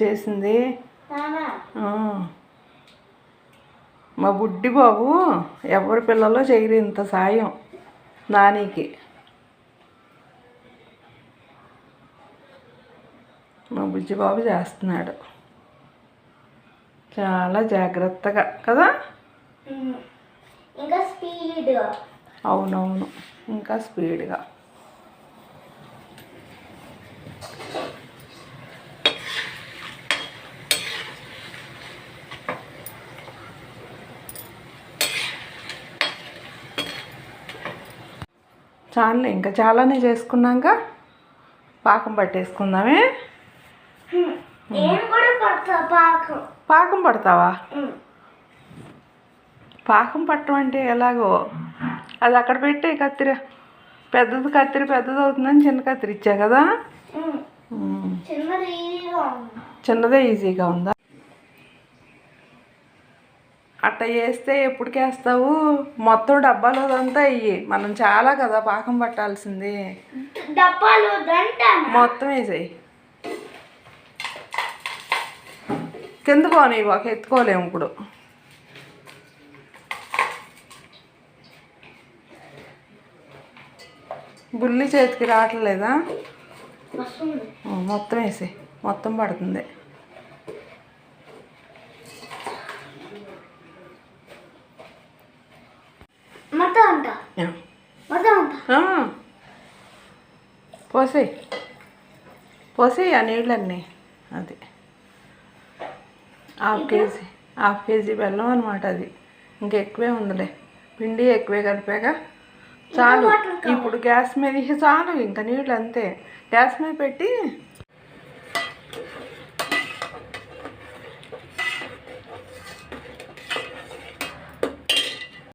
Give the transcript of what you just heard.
చేసింది మా బుడ్డి బాబు ఎవరి పిల్లలో చేయరు ఇంత సాయం నానికి. మా బుజ్జి బాబు చేస్తున్నాడు చాలా జాగ్రత్తగా కదా. ఇంకా స్పీడ్గా. అవునవును, ఇంకా స్పీడ్గా. చాలే, ఇంకా చాలానే చేసుకున్నాక పాకం పట్టేసుకుందామే. పాకం పడతావా? పాకం పట్టడం అంటే ఎలాగో అది అక్కడ పెట్టే కత్తిర కత్తిరి పెద్దది అవుతుందని చిన్న కత్తిరి ఇచ్చా కదా. చిన్నదే ఈజీగా ఉందా? అట్ట చేస్తే ఎప్పటికి వేస్తావు? మొత్తం డబ్బాలోదంతా ఇయ్యి, మనం చాలా కదా పాకం పట్టాల్సింది. మొత్తం వేసేయి. కింద పోనీ ఒక ఎత్తుకోలేము ఇప్పుడు. బుల్లి చేతికి రావట్లేదా? మొత్తం వేసేయి, మొత్తం పడుతుంది. పోసేయి ఆ నీళ్ళన్నీ. అది హాఫ్ కేజీ బెల్లం అనమాట. అది ఇంకెక్కువే ఉందిలే, పిండి ఎక్కువే కలిపాక చాలు. ఇప్పుడు గ్యాస్ మీద చాలు, ఇంకా నీళ్ళు అంతే. గ్యాస్ మీద పెట్టి